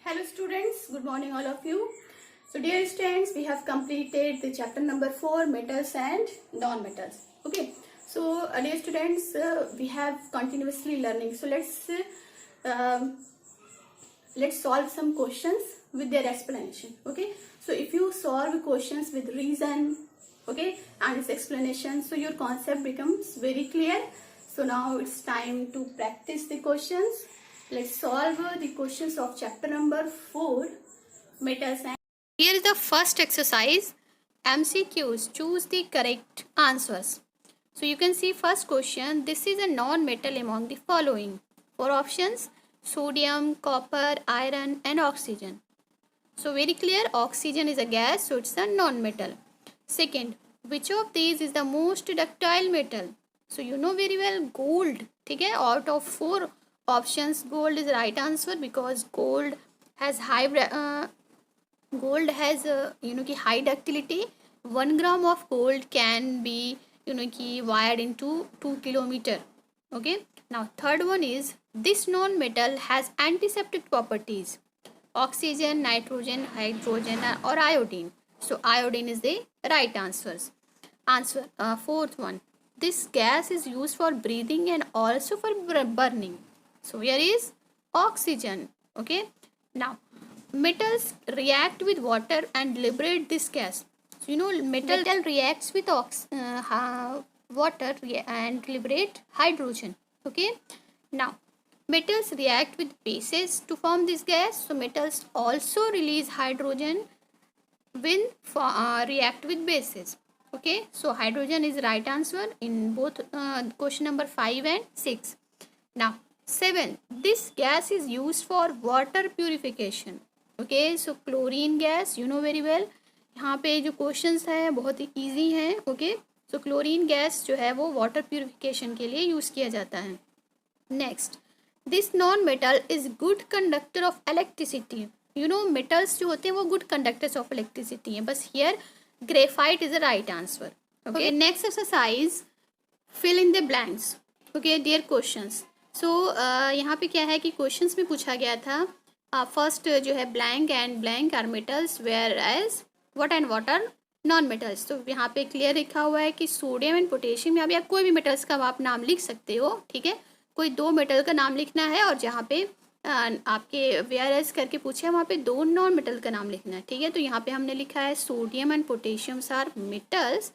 Hello students, good morning all of you. So dear students, we have completed the chapter number 4, metals and non-metals. Okay, so dear students, we have continuously learning. So um, let's solve some questions with their explanation. Okay, so if you solve questions with reason, okay, and its explanation, so your concept becomes very clear. So now it's time to practice the questions. Let's solve the questions of chapter number 4, metals and. Here is the first exercise, MCQs. Choose the correct answers. So you can see first question, this is a non-metal among the following. 4 options, sodium, copper, iron and oxygen. So very clear, oxygen is a gas, so it's a non-metal. Second, which of these is the most ductile metal? So you know very well, gold. Okay, out of 4 options, gold is the right answer because gold has high high ductility. 1 gram of gold can be wired into 2 kilometer. Okay, now third one is, this non-metal has antiseptic properties. Oxygen, nitrogen, hydrogen or iodine. So iodine is the right answers. Fourth one, this gas is used for breathing and also for burning. So here is oxygen. Okay, now metals react with water and liberate this gas. So metal reacts with water and liberate hydrogen. Okay, now metals react with bases to form this gas. So metals also release hydrogen when react with bases. Okay, so hydrogen is right answer in both question number 5 and 6. Now 7, this gas is used for water purification. Okay, so chlorine gas, you know very well. यहाँ पे जो questions है बहुत ही easy हैं. Okay, so chlorine gas जो है वो water purification के लिए यूज़ किया जाता है. Next, this non metal is good conductor of electricity. Metals जो होते हैं वो गुड कंडक्टर्स ऑफ इलेक्ट्रिसिटी हैं. बस here graphite is the right answer. Okay, next exercise, fill in the blanks. Okay dear questions. So यहाँ पे क्या है कि क्वेश्चंस में पूछा गया था फर्स्ट जो है blank and blank are metals where as what and what are non metals. तो यहाँ पे क्लियर लिखा हुआ है कि सोडियम एंड पोटेशियम, यहाँ पे आप कोई भी मेटल्स का आप नाम लिख सकते हो. ठीक है, कोई 2 मेटल का नाम लिखना है और जहाँ पे आपके वेयर एज करके पूछे वहाँ पे 2 नॉन मेटल का नाम लिखना है. ठीक है, तो यहाँ पे हमने लिखा है sodium and potassiums are metals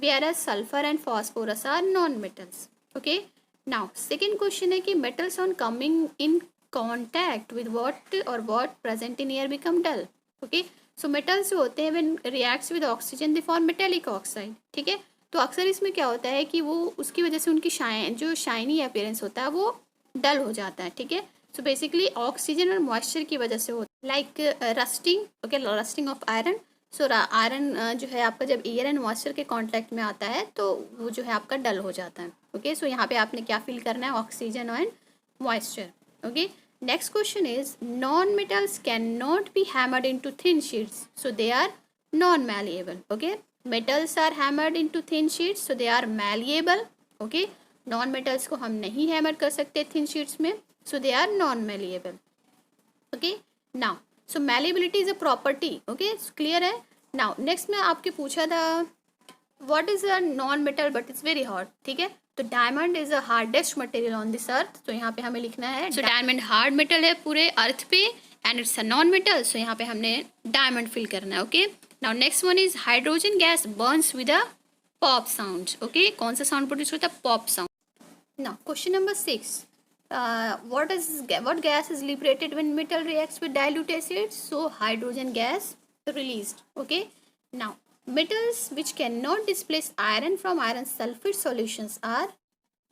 where as sulphur and phosphorus are non metals. Okay, now second question है कि metals on coming in contact with what और what present in air become dull. Okay, so metals जो होते हैं when reacts with oxygen they form metallic oxide. ठीक है, तो अक्सर इसमें क्या होता है कि वो उसकी वजह से उनकी जो शाइनी अपीयरेंस होता है वो डल हो जाता है. ठीक है, सो बेसिकली ऑक्सीजन और मॉइस्चर की वजह से होता है, like rusting. Okay, rusting of iron. So iron जो है आपका जब एयर एंड मॉइस्चर के कॉन्टैक्ट में आता है तो वो जो है आपका डल हो जाता है. ओके, सो यहाँ पे आपने क्या फिल करना है, oxygen and moisture. Okay, next question is, non-metals cannot be hammered into thin sheets, so they are non-malleable. Okay, metals are hammered into thin sheets, so they are malleable. Okay, non-metals को हम नहीं hammer कर सकते thin sheets में, so they are non-malleable. Okay, now so malleability is a property. Okay, so clear है. Now next में आपके पूछा था what is a non-metal but it's very hot. ठीक है, तो diamond is a hardest material on this earth. तो यहाँ पे हमें लिखना है, सो डायमंड हार्ड मेटल है पूरे अर्थ पे and it's a non metal. So यहाँ पे हमने डायमंड फिल करना है. Okay, now next one is hydrogen gas burns with a pop sound. Okay, कौन सा साउंड प्रोड्यूस होता है, pop sound. Now question number 6, what gas is liberated when metal reacts with dilute acid? So hydrogen gas released. Okay, now metals which cannot displace iron from iron sulfate solutions are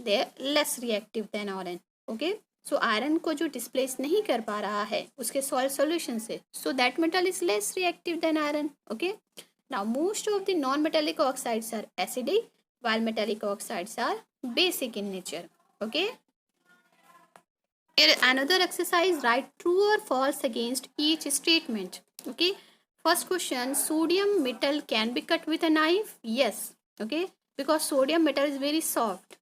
they less reactive than iron. Okay, so iron को जो displace नहीं कर पा रहा है उसके soil solution से, so that metal is less reactive than iron. Okay, now most of the non-metallic oxides are acidic while metallic oxides are basic in nature. Okay, here another exercise, write true or false against each statement. Okay, first question, sodium metal can be cut with a knife. Yes. Okay, because sodium metal is very soft.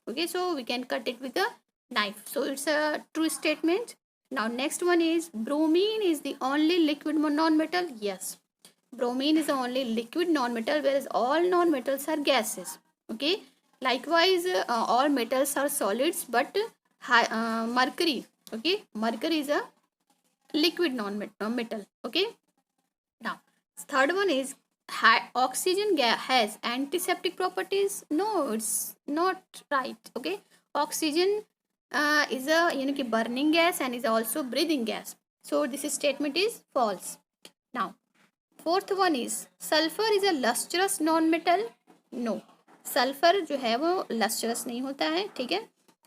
Okay, so we can cut it with a knife. So it's a true statement. Now next one is bromine is the only liquid non-metal. Yes, bromine is the only liquid non-metal, whereas all non-metals are gases. Okay. Likewise, all metals are solids, but mercury. Okay, mercury is a liquid non-metal. Okay. Now, third one is oxygen gas has antiseptic properties. No, it's not right. Okay, oxygen is a burning gas and is also breathing gas. So this statement is false. Now, fourth one is sulfur is a lustrous non-metal. No, sulphur जो है वो lustrous नहीं होता है. ठीक है.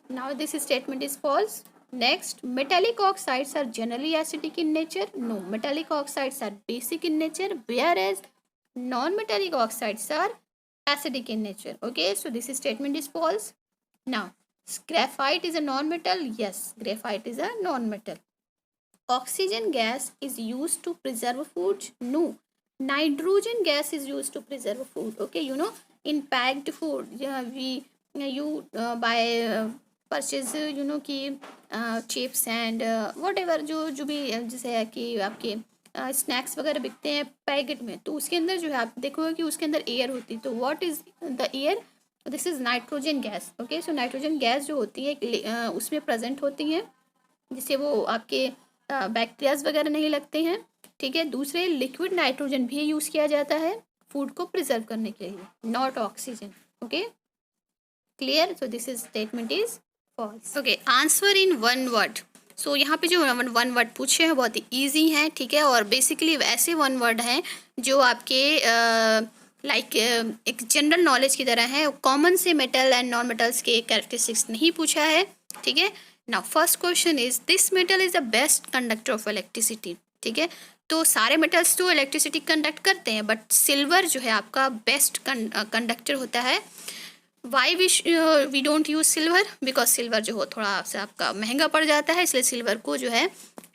Now this statement is false. Next, metallic oxides are generally acidic in nature. No, metallic oxides are basic in nature, whereas non-metallic oxides are acidic in nature. Okay, so this statement is false. Now, graphite is a non-metal. Yes, graphite is a non-metal. Oxygen gas is used to preserve food. No, nitrogen gas is used to preserve food. Okay, in packed food, you buy purchase कि chips and what ever जो भी जैसे है कि आपके snacks वगैरह बिकते हैं पैकेट में, तो उसके अंदर जो है आप देखोगे कि उसके अंदर एयर होती है. तो what is the air? This is nitrogen gas. Okay, so nitrogen gas जो होती है उसमें प्रेजेंट होती हैं, जिससे वो आपके बैक्टीरियाज वगैरह नहीं लगते हैं. ठीक है. दूसरे लिक्विड नाइट्रोजन भी यूज़ किया जाता है फूड को प्रिजर्व करने के लिए, not oxygen. Okay, clear? So this is statement is false. Okay, answer in one word. So यहाँ पे जो वन वर्ड पूछे हैं बहुत ही ईजी हैं. ठीक है. और बेसिकली ऐसे वन वर्ड हैं जो आपके लाइक एक जनरल नॉलेज की तरह है. कॉमन से मेटल एंड नॉन मेटल्स के कैरेक्टरिस्टिक्स नहीं पूछा है. ठीक है. Now first question is this metal is the best conductor of electricity. ठीक है. तो सारे मेटल्स तो इलेक्ट्रिसिटी कंडक्ट करते हैं, बट सिल्वर जो है आपका बेस्ट कंडक्टर होता है. Why we don't use silver? Because silver जो हो थोड़ा सा आपका महंगा पड़ जाता है, इसलिए सिल्वर को जो है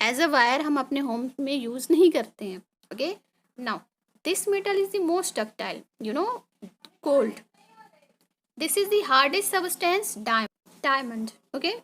एज अ वायर हम अपने होम में यूज़ नहीं करते हैं. Okay. Now this metal is the most ductile, gold. This is the hardest substance, diamond. Okay.